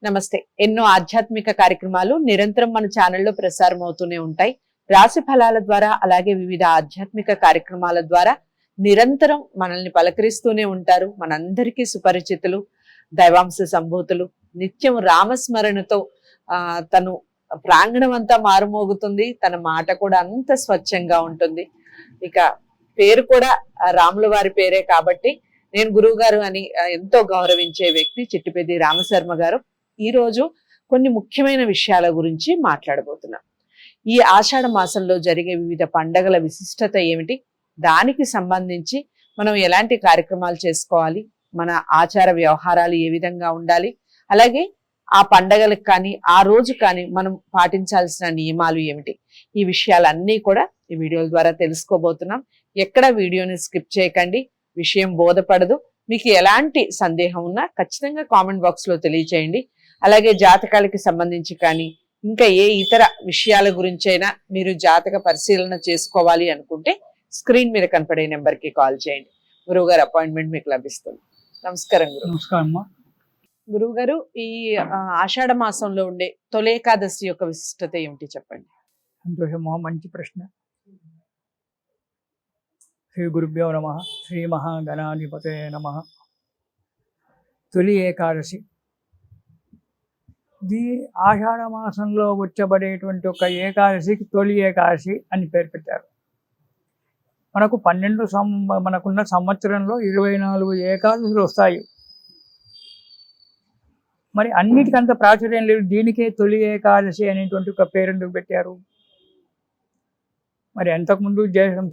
నమస్తే. ఎన్నో ఆధ్యాత్మిక కార్యక్రమాలు నిరంతరం మన ఛానల్లో ప్రసారం అవుతూనే ఉంటాయి. రాశి ఫలాల ద్వారా అలాగే వివిధ ఆధ్యాత్మిక కార్యక్రమాల ద్వారా నిరంతరం మనల్ని పలకరిస్తూనే ఉంటారు. మనందరికీ సుపరిచితులు, దైవాంశ సంభూతులు. నిత్యం రామస్మరణతో తను ప్రాంగణం అంతా మారుమోగుతుంది. తన మాట కూడా అంత స్వచ్ఛంగా ఉంటుంది. ఇక పేరు కూడా రాముల వారి పేరే కాబట్టి నేను గురువు గారు అని ఎంతో గౌరవించే వ్యక్తి చిట్టిపెద్ది రామశర్మ గారు. ఈ రోజు కొన్ని ముఖ్యమైన విషయాల గురించి మాట్లాడబోతున్నాం. ఈ ఆషాఢ మాసంలో జరిగే వివిధ పండగల విశిష్టత ఏమిటి, దానికి సంబంధించి మనం ఎలాంటి కార్యక్రమాలు చేసుకోవాలి, మన ఆచార వ్యవహారాలు ఏ విధంగా ఉండాలి, అలాగే ఆ పండగలకు కానీ ఆ రోజు కానీ మనం పాటించాల్సిన నియమాలు ఏమిటి, ఈ విషయాలన్నీ కూడా ఈ వీడియోల ద్వారా తెలుసుకోబోతున్నాం. ఎక్కడ వీడియోని స్కిప్ చేయకండి. విషయం బోధపడదు. మీకు ఎలాంటి సందేహం ఉన్నా ఖచ్చితంగా కామెంట్ బాక్స్ లో తెలియచేయండి. అలాగే జాతకాలకి సంబంధించి కానీ ఇంకా ఏ ఇతర విషయాల గురించైనా మీరు జాతక పరిశీలన చేసుకోవాలి అనుకుంటే స్క్రీన్ మీద కనపడే నెంబర్కి కాల్ చేయండి. గురువు గారు అపాయింట్మెంట్ మీకు లభిస్తుంది. నమస్కారం గురు. నమస్కారం. గురువు గారు, ఈ ఆషాఢ మాసంలో ఉండే తొలి ఏకాదశి యొక్క విశిష్టత ఏమిటి చెప్పండి. సంతోషమా, మంచి ప్రశ్న. శ్రీ గురుభ్యో నమః. శ్రీ మహాగణాధిపతే నమః. తొలి ఏకాదశి ఇది ఆషాఢ మాసంలో వచ్చబడేటువంటి ఒక ఏకాదశికి తొలి ఏకాదశి అని పేరు పెట్టారు. మనకు మనకున్న సంవత్సరంలో 24 ఏకాదశులు వస్తాయి. మరి అన్నిటికంత ప్రాచుర్యం లేదు. దీనికే తొలి ఏకాదశి అనేటువంటి ఒక పేరు ఎందుకు పెట్టారు? మరి అంతకుముందు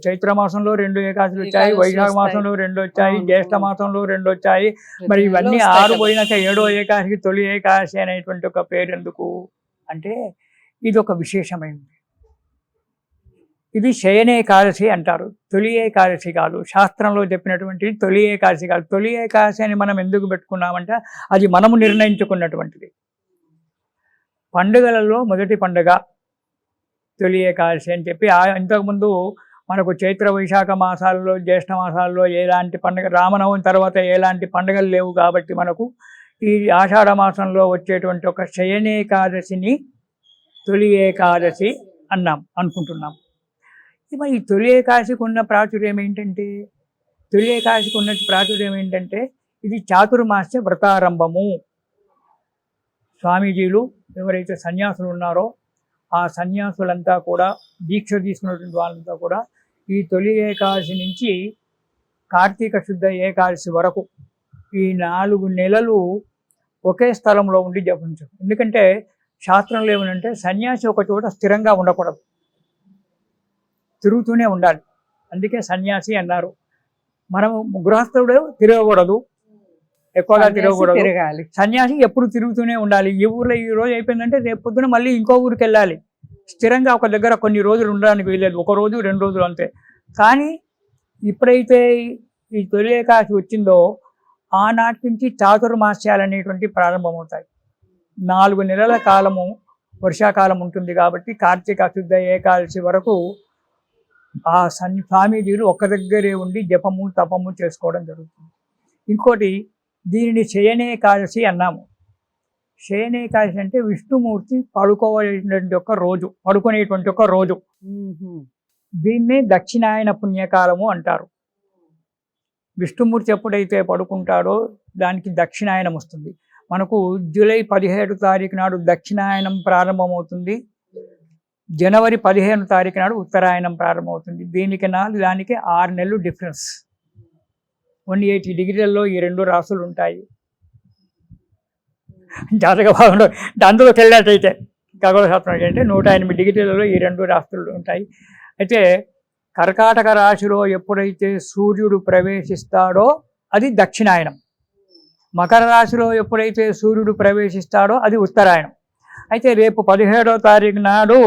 చైత్ర మాసంలో 2 ఏకాదశులు వచ్చాయి, వైశాఖ మాసంలో 2 వచ్చాయి, జ్యేష్ఠ మాసంలో 2 వచ్చాయి. మరి ఇవన్నీ 6 పోయినాక 7వ ఏకాదశికి తొలి ఏకాదశి అనేటువంటి ఒక పేరు ఎందుకు అంటే ఇది ఒక విశేషమైనది. ఇది శయన ఏకాదశి అంటారు, తొలి ఏకాదశి కాదు. శాస్త్రంలో చెప్పినటువంటి తొలి ఏకాదశి కాదు. తొలి ఏకాదశి అని మనం ఎందుకు పెట్టుకున్నామంటే అది మనము నిర్ణయించుకున్నటువంటిది. పండుగలలో మొదటి పండుగ తొలి ఏకాదశి అని చెప్పి ఇంతకుముందు మనకు చైత్ర వైశాఖ మాసాలలో జ్యేష్ఠ మాసాల్లో ఎలాంటి పండుగ, రామనవమి తర్వాత ఎలాంటి పండుగలు లేవు కాబట్టి మనకు ఈ ఆషాఢ మాసంలో వచ్చేటువంటి ఒక శయనేకాదశిని తొలి ఏకాదశి అనుకుంటున్నాం. మరి ఈ తొలి ఏకాదశికి ఉన్న ప్రాచుర్యం ఏంటంటే ఇది చాతుర్మాస్య వ్రతారంభము. స్వామీజీలు ఎవరైతే సన్యాసులు ఉన్నారో ఆ సన్యాసులంతా కూడా, దీక్ష తీసుకున్నటువంటి వాళ్ళంతా కూడా ఈ తొలి ఏకాదశి నుంచి కార్తీక శుద్ధ ఏకాదశి వరకు ఈ 4 నెలలు ఒకే స్థలంలో ఉండి జపించరు. ఎందుకంటే శాస్త్రంలో ఏమనంటే సన్యాసి ఒక చోట స్థిరంగా ఉండకూడదు, తిరుగుతూనే ఉండాలి. అందుకే సన్యాసి అన్నారు. మనం గృహస్థుడు తిరగకూడదు, ఎక్కువగా తిరగకూడదు. సన్యాసి ఎప్పుడు తిరుగుతూనే ఉండాలి. ఈ ఊర్లో ఈ రోజు అయిపోయిందంటే రేపు పొద్దున మళ్ళీ ఇంకో ఊరికి వెళ్ళాలి. స్థిరంగా ఒక దగ్గర కొన్ని రోజులు ఉండడానికి వీలేదు, 1 రోజు 2 రోజులు అంతే. కానీ ఎప్పుడైతే ఈ తొలి ఏకాదశి వచ్చిందో ఆనాటి నుంచి చాతుర్మాస్యాలు అనేటువంటి ప్రారంభమవుతాయి. 4 నెలల కాలము వర్షాకాలం ఉంటుంది కాబట్టి కార్తీక శుద్ధ ఏకాదశి వరకు ఆ స్వామీజీలు ఒక్క దగ్గరే ఉండి జపము తపము చేసుకోవడం జరుగుతుంది. ఇంకోటి, దీనిని శయనేకాదశి అన్నాము. శయనేకాదశి అంటే విష్ణుమూర్తి పడుకునేటువంటి ఒక రోజు. దీన్నే దక్షిణాయన పుణ్యకాలము అంటారు. విష్ణుమూర్తి ఎప్పుడైతే పడుకుంటాడో దానికి దక్షిణాయనం వస్తుంది. మనకు జూలై 17 తారీఖు నాడు దక్షిణాయనం ప్రారంభమవుతుంది. జనవరి 15 తారీఖు నాడు ఉత్తరాయణం ప్రారంభమవుతుంది. దానికి 6 నెలలు డిఫరెన్స్. 180 డిగ్రీలలో ఈ 2 రాసులు ఉంటాయి. జాతక భాగంలో అందులోకి వెళ్ళినట్టయితే ఖగోళ శాస్త్రం ఏంటంటే 108 డిగ్రీలలో ఈ 2 రాసులు ఉంటాయి. అయితే కర్కాటక రాశిలో ఎప్పుడైతే సూర్యుడు ప్రవేశిస్తాడో అది దక్షిణాయనం. మకర రాశిలో ఎప్పుడైతే సూర్యుడు ప్రవేశిస్తాడో అది ఉత్తరాయణం. అయితే రేపు 16వ తారీఖు నాడు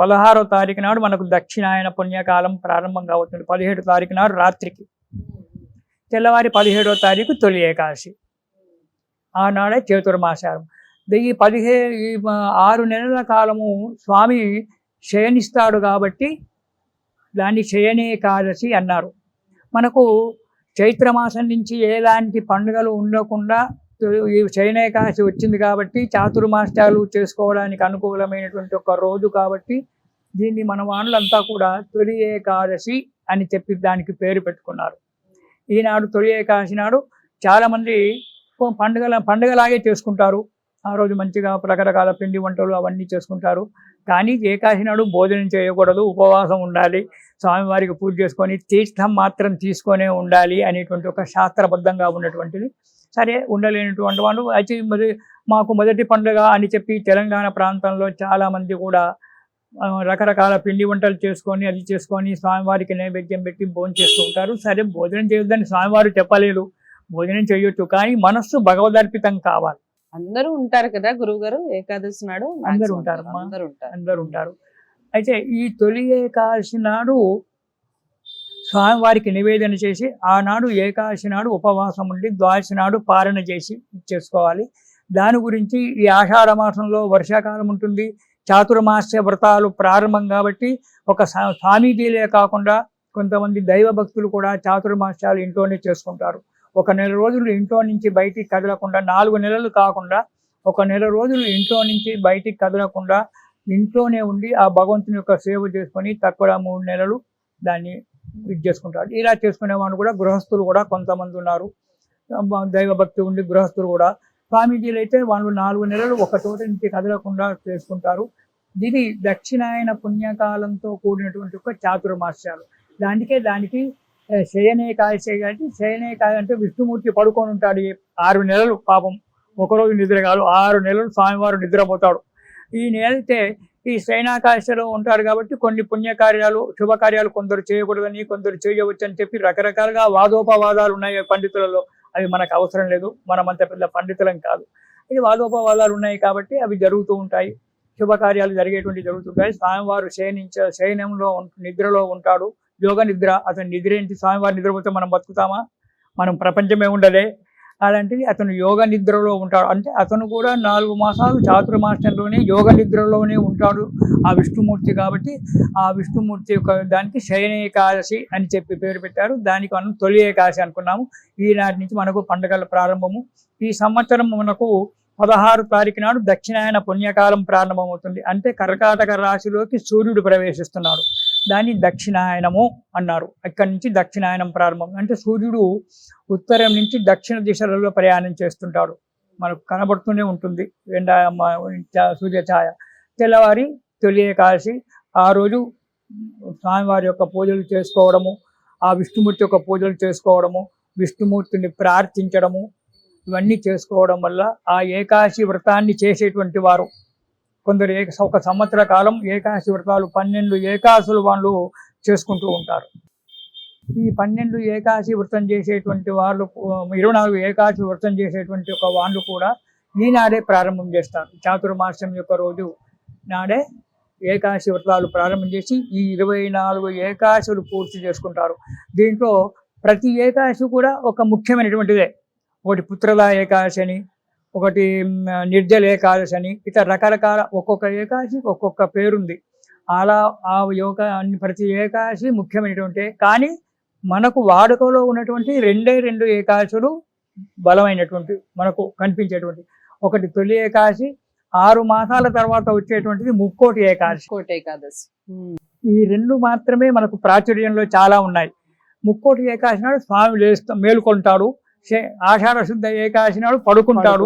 16వ తారీఖు నాడు మనకు దక్షిణాయన పుణ్యకాలం ప్రారంభంగా అవుతుంది. 17 తారీఖు నాడు రాత్రికి, తెల్లవారి 17వ తారీఖు తొలి ఏకాదశి. ఆనాడే చతుర్మాసారం. ఈ 6 నెలల కాలము స్వామి శయనిస్తాడు కాబట్టి దాన్ని శయనేకాదశి అన్నారు. మనకు చైత్రమాసం నుంచి ఎలాంటి పండుగలు ఉండకుండా ఈ శయన ఏకాదశి వచ్చింది కాబట్టి చాతుర్మాస్యాలు చేసుకోవడానికి అనుకూలమైనటువంటి ఒక రోజు కాబట్టి దీన్ని మన వాళ్ళంతా కూడా తొలి ఏకాదశి అని చెప్పి దానికి పేరు పెట్టుకున్నారు. ఈనాడు తొలి ఏకాదశి నాడు చాలామంది పండుగలాగే చేసుకుంటారు. ఆ రోజు మంచిగా రకరకాల పిండి వంటలు అవన్నీ చేసుకుంటారు. కానీ ఏకాదశి నాడు భోజనం చేయకూడదు, ఉపవాసం ఉండాలి, స్వామివారికి పూజ చేసుకొని తీర్థం మాత్రం తీసుకొనే ఉండాలి అనేటువంటి ఒక శాస్త్రబద్ధంగా ఉన్నటువంటిది. సరే, ఉండలేనటువంటి వాళ్ళు అయితే మాకు మొదటి పండుగ అని చెప్పి తెలంగాణ ప్రాంతంలో చాలామంది కూడా రకరకాల పిండి వంటలు చేసుకొని అది చేసుకొని స్వామివారికి నైవేద్యం పెట్టి భోజనం చేస్తూ ఉంటారు. సరే, భోజనం చేయొద్దని స్వామివారు చెప్పలేదు, భోజనం చేయొచ్చు, కానీ మనస్సు భగవదర్పితం కావాలి. అందరూ ఉంటారు కదా గురువు గారు ఏకాదశి నాడు? అందరూ ఉంటారు. అయితే ఈ తొలి ఏకాదశి నాడు స్వామివారికి నివేదన చేసి ఆనాడు ఏకాదశి నాడు ఉపవాసం ఉండి ద్వాదశి నాడు పారణ చేసి చేసుకోవాలి. దాని గురించి ఈ ఆషాఢ మాసంలో వర్షాకాలం ఉంటుంది, చాతుర్మాస్య వ్రతాలు ప్రారంభం కాబట్టి ఒక స్వామీజీలే కాకుండా కొంతమంది దైవ భక్తులు కూడా చాతుర్మాస్యాలు ఇంట్లోనే చేసుకుంటారు. ఒక నెల రోజులు ఇంట్లో నుంచి బయటికి కదలకుండా, 4 నెలలు కాకుండా ఒక నెల రోజులు ఇంట్లో నుంచి బయటికి కదలకుండా ఇంట్లోనే ఉండి ఆ భగవంతుని యొక్క సేవ చేసుకొని తక్కువ 3 నెలలు దాన్ని ఇది చేసుకుంటారు. ఇలా చేసుకునే వాళ్ళు కూడా గృహస్థులు కూడా కొంతమంది ఉన్నారు, దైవభక్తి ఉండి గృహస్థులు కూడా. స్వామీజీలు అయితే వాళ్ళు 4 నెలలు ఒక చోట నుంచి కదలకుండా చేసుకుంటారు. ఇది దక్షిణాయన పుణ్యకాలంతో కూడినటువంటి ఒక చాతుర్మాస్యాలు. దానికి శయనేకాదశి కాబట్టి శయనేకాదశి అంటే విష్ణుమూర్తి పడుకొని ఉంటాడు 6 నెలలు. పాపం ఒకరోజు నిద్ర కాదు, 6 నెలలు స్వామివారు నిద్రపోతాడు. ఈ నెలైతే ఈ శయనాకాదశిలో ఉంటారు కాబట్టి కొన్ని పుణ్యకార్యాలు శుభకార్యాలు కొందరు చేయకూడదని కొందరు చేయవచ్చు అని చెప్పి రకరకాలుగా వాదోపవాదాలు ఉన్నాయి పండితులలో. అవి మనకు అవసరం లేదు, మనం అంత పెద్ద పండితులం కాదు. ఇది వాదోపవాదాలు ఉన్నాయి కాబట్టి అవి జరుగుతూ ఉంటాయి, శుభకార్యాలు జరుగుతుంటాయి. స్వామివారు శయనంలో నిద్రలో ఉంటాడు, యోగ నిద్ర. అతను నిద్ర ఏంటి? స్వామివారి నిద్రపోతే మనం బతుకుతామా? మనం ప్రపంచమే ఉండదే. అలాంటిది అతను యోగ నిద్రలో ఉంటాడు. అంటే అతను కూడా 4 మాసాలు చాతుర్మాసంలోనే యోగ నిద్రలోనే ఉంటాడు ఆ విష్ణుమూర్తి. కాబట్టి ఆ విష్ణుమూర్తి యొక్క దానికి శయన ఏకాదశి అని చెప్పి పేరు పెట్టారు. దానికి మనం తొలి ఏకాదశి అనుకున్నాము. ఈనాటి నుంచి మనకు పండుగల ప్రారంభము. ఈ సంవత్సరం మనకు 16 తారీఖు నాడు దక్షిణాయన పుణ్యకాలం ప్రారంభమవుతుంది. అంటే కర్కాటక రాశిలోకి సూర్యుడు ప్రవేశిస్తున్నాడు. దాన్ని దక్షిణాయనము అన్నారు. అక్కడి నుంచి దక్షిణాయనం ప్రారంభం. అంటే సూర్యుడు ఉత్తరం నుంచి దక్షిణ దిశలలో ప్రయాణం చేస్తుంటాడు, మనకు కనబడుతూనే ఉంటుంది సూర్యఛాయ. తెల్లవారి తొలి ఏకాదశి ఆ రోజు స్వామివారి యొక్క పూజలు చేసుకోవడము, ఆ విష్ణుమూర్తి యొక్క పూజలు చేసుకోవడము, విష్ణుమూర్తిని ప్రార్థించడము, ఇవన్నీ చేసుకోవడం వల్ల ఆ ఏకాదశి వ్రతాన్ని చేసేటువంటి వారు కొందరు ఒక సంవత్సర కాలం ఏకాదశి వ్రతాలు 12 ఏకాదశులు వాళ్ళు చేసుకుంటూ ఉంటారు. ఈ 12 ఏకాదశి వ్రతం చేసేటువంటి వాళ్ళు 24 ఏకాదశి వ్రతం చేసేటువంటి ఒక వాళ్ళు కూడా ఈనాడే ప్రారంభం చేస్తారు. చాతుర్మాస్యం యొక్క రోజు నాడే ఏకాదశి వ్రతాలు ప్రారంభం చేసి ఈ 24 ఏకాదశులు పూర్తి చేసుకుంటారు. దీంట్లో ప్రతి ఏకాదశి కూడా ఒక ముఖ్యమైనటువంటిదే. ఒకటి పుత్రద ఏకాదశి అని, ఒకటి నిర్జల ఏకాదశి అని, ఇట్లా రకరకాల ఒక్కొక్క ఏకాదశి ఒక్కొక్క పేరుంది. అలా ఆ ప్రతి ఏకాదశి ముఖ్యమైనటువంటి, కానీ మనకు వాడుకలో ఉన్నటువంటి 2 ఏకాదశులు బలమైనటువంటి మనకు కనిపించేటువంటి. ఒకటి తొలి ఏకాదశి, 6 మాసాల తర్వాత వచ్చేటువంటిది ముక్కోటి ఏకాదశి. ఈ 2 మాత్రమే మనకు ప్రాచుర్యంలో చాలా ఉన్నాయి. ముక్కోటి ఏకాదశి నాడు స్వామి మేలుకొంటాడు, ఆషాఢ శుద్ధ ఏకాదశి నాడు పడుకుంటాడు.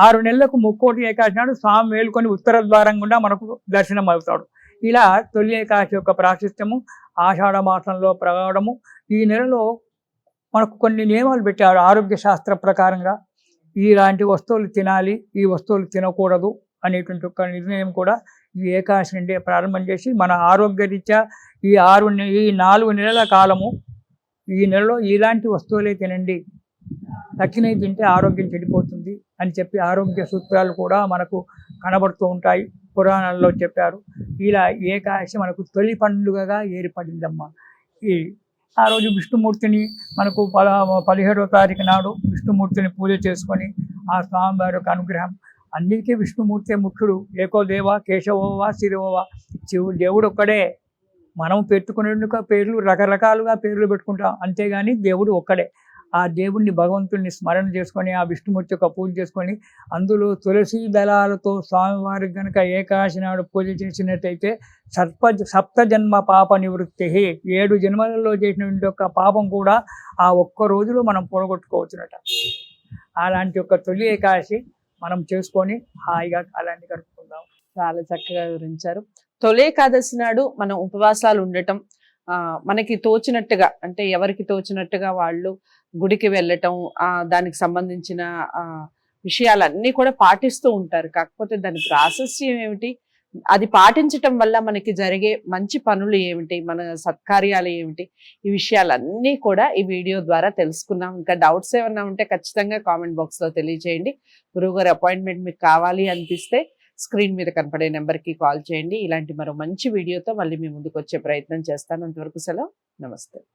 6 నెలలకు ముక్కోటి ఏకాదశి నాడు స్వామి మేలుకొని ఉత్తర ద్వారం గుండా మనకు దర్శనం అవుతాడు. ఇలా తొలి ఏకాదశి యొక్క ప్రాశస్త్యము ఆషాఢ మాసంలో ప్రగాఢము. ఈ నెలలో మనకు కొన్ని నియమాలు పెట్టారు ఆరోగ్య శాస్త్ర ప్రకారంగా. ఇలాంటి వస్తువులు తినాలి, ఈ వస్తువులు తినకూడదు అనేటువంటి ఒక నిర్ణయం కూడా ఈ ఏకాదశి నుండి ప్రారంభం చేసి మన ఆరోగ్యరీత్యా ఈ 4 నెలల కాలము ఈ నెలలో ఇలాంటి వస్తువులే తినండి, తక్కినవి తింటే ఆరోగ్యం చెడిపోతుంది అని చెప్పి ఆరోగ్య సూత్రాలు కూడా మనకు కనబడుతూ ఉంటాయి, పురాణాల్లో చెప్పారు. ఇలా ఏకాదశి మనకు తొలి పండుగగా ఏర్పడిందమ్మా. ఆ రోజు విష్ణుమూర్తిని మనకు 17వ తారీఖు నాడు విష్ణుమూర్తిని పూజ చేసుకొని ఆ స్వామివారి యొక్క అనుగ్రహం. అన్నిటికీ విష్ణుమూర్తి ముఖ్యుడు. ఏకో దేవ కేశవోవా శిరోవా, దేవుడు ఒక్కడే. మనం పెట్టుకునే పేర్లు రకరకాలుగా పేర్లు పెట్టుకుంటాం, అంతేగాని దేవుడు ఒక్కడే. ఆ దేవుణ్ణి భగవంతుడిని స్మరణ చేసుకొని ఆ విష్ణుమూర్తి యొక్క పూజ చేసుకొని అందులో తులసి దళాలతో స్వామివారికి గనక ఏకాదశి నాడు పూజ చేసినట్టయితే సప్త జన్మ పాప నివృత్తి 7 జన్మలలో చేసినటువంటి యొక్క పాపం కూడా ఆ ఒక్క రోజులో మనం పోగొట్టుకోవచ్చునట. అలాంటి ఒక తొలి ఏకాదశి మనం చేసుకొని హాయిగా కాలాన్ని గడుపుకుందాం. చాలా చక్కగా వివరించారు. తొలి ఏకాదశి నాడు మనం ఉపవాసాలు ఉండటం, మనకి తోచినట్టుగా అంటే ఎవరికి తోచినట్టుగా వాళ్ళు గుడికి వెళ్ళటం, దానికి సంబంధించిన విషయాలన్నీ కూడా పాటిస్తూ ఉంటారు. కాకపోతే దాని ప్రాశస్యం ఏమిటి, అది పాటించటం వల్ల మనకి జరిగే మంచి పనులు ఏమిటి, మన సత్కార్యాలు ఏమిటి, ఈ విషయాలన్నీ కూడా ఈ వీడియో ద్వారా తెలుసుకున్నాం. ఇంకా డౌట్స్ ఏమన్నా ఉంటే ఖచ్చితంగా కామెంట్ బాక్స్లో తెలియజేయండి. గురువుగారి అపాయింట్మెంట్ మీకు కావాలి అనిపిస్తే స్క్రీన్ మీద కనపడే నెంబర్కి కాల్ చేయండి. ఇలాంటి మరో మంచి వీడియోతో మళ్ళీ మీ ముందుకు వచ్చే ప్రయత్నం చేస్తాను. అంతవరకు సెలవు. నమస్తే.